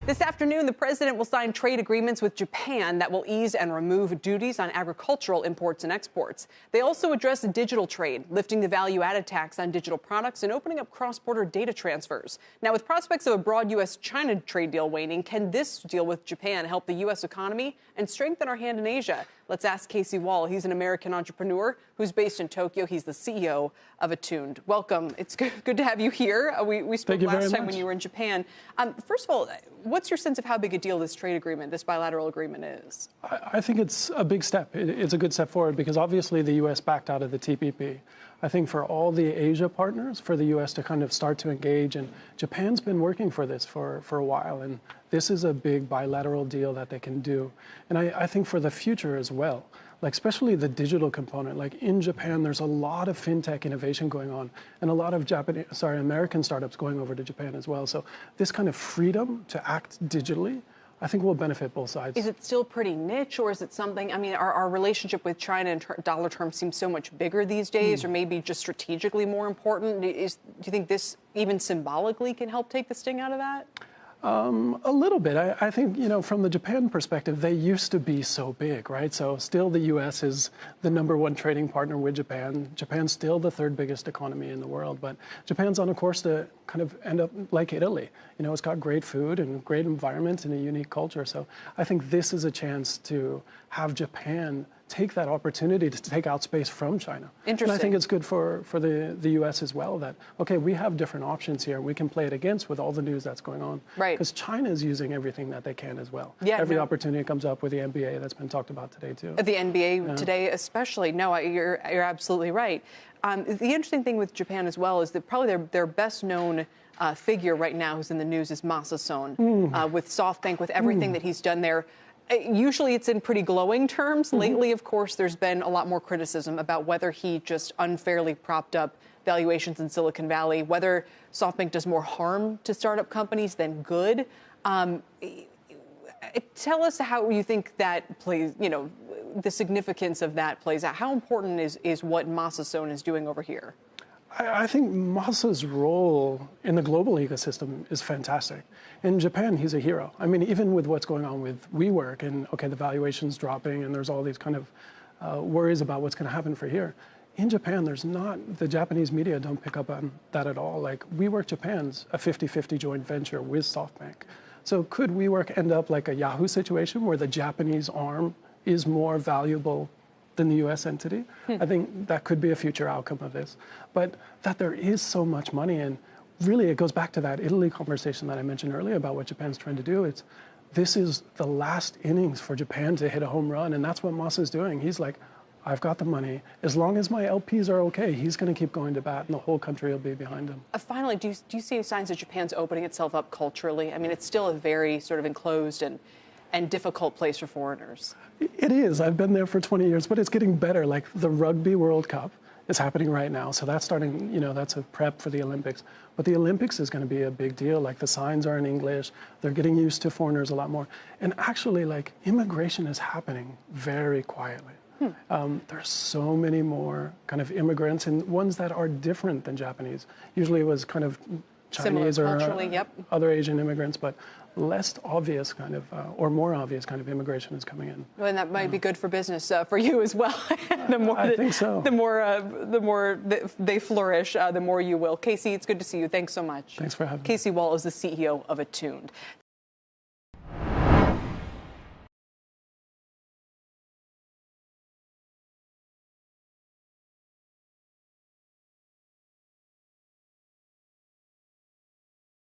This afternoon, the president will sign trade agreements with Japan that will ease and remove duties on agricultural imports and exports. They also address digital trade, lifting the value-added tax on digital products and opening up cross-border data transfers. Now, with prospects of a broad U.S.-China trade deal waning, can this deal with Japan help the U.S. economy and strengthen our hand in Asia? Let's ask Casey Wahl. He's an American entrepreneur who's based in Tokyo. He's the CEO of Attuned. Welcome. It's good to have you here. We spoke last time when you were in Japan. First of all, what's your sense of how big a deal this trade agreement, this bilateral agreement is? I think it's a big step. It's a good step forward because obviously the U.S. backed out of the TPP. I think for all the Asia partners, for the U.S. to kind of start to engage, and Japan's been working for this for a while, and this is a big bilateral deal that they can do. And I think for the future as well, like especially the digital component, like in Japan, there's a lot of fintech innovation going on and a lot of American startups going over to Japan as well. So this kind of freedom to act digitally, I think will benefit both sides. Is it still pretty niche, or is it something, I mean, our relationship with China in dollar terms seems so much bigger these days, or maybe just strategically more important? Do you think this even symbolically can help take the sting out of that? A little bit. I think, from the Japan perspective, they used to be so big, right? So still the U.S. is the #1 trading partner with Japan. Japan's still the 3rd biggest economy in the world, but Japan's on a course to kind of end up like Italy. It's got great food and great environment and a unique culture. So I think this is a chance to have Japan take that opportunity to take out space from China. Interesting. And I think it's good for the U.S. as well that, okay, we have different options here. We can play it against with all the news that's going on. Right. Because China is using everything that they can as well. Yeah, Every opportunity comes up with the NBA that's been talked about today, too. The NBA today especially. No, you're absolutely right. The interesting thing with Japan as well is that probably their best-known figure right now who's in the news is Masa Son with SoftBank, with everything that he's done there. Usually it's in pretty glowing terms. Lately, of course, there's been a lot more criticism about whether he just unfairly propped up valuations in Silicon Valley, whether SoftBank does more harm to startup companies than good. Tell us how you think that plays, the significance of that plays out. How important is what Masa Son is doing over here? I think Masa's role in the global ecosystem is fantastic. In Japan, he's a hero. I mean, even with what's going on with WeWork and, okay, the valuation's dropping and there's all these kind of worries about what's going to happen for here. In Japan, the Japanese media don't pick up on that at all. Like, WeWork Japan's a 50-50 joint venture with SoftBank. So could WeWork end up like a Yahoo situation where the Japanese arm is more valuable than the U.S. entity? I think that could be a future outcome of this. But that there is so much money, and really it goes back to that Italy conversation that I mentioned earlier about what Japan's trying to do. This is the last innings for Japan to hit a home run, and that's what Masa's doing. He's like, I've got the money. As long as my LPs are okay, he's going to keep going to bat, and the whole country will be behind him. Finally, do you see any signs that Japan's opening itself up culturally? I mean, it's still a very sort of enclosed and difficult place for foreigners. It is. I've been there for 20 years, but it's getting better. Like the Rugby World Cup is happening right now. So that's starting, that's a prep for the Olympics. But the Olympics is going to be a big deal. Like the signs are in English. They're getting used to foreigners a lot more. And actually, like, immigration is happening very quietly. There's so many more kind of immigrants and ones that are different than Japanese. Usually it was kind of Chinese or other Asian immigrants, but less obvious kind of, or more obvious kind of immigration is coming in. Well, and that might be good for business for you as well. I think so. The more they flourish, the more you will. Casey, it's good to see you. Thanks so much. Thanks for having me. Casey Wahl is the CEO of Attuned.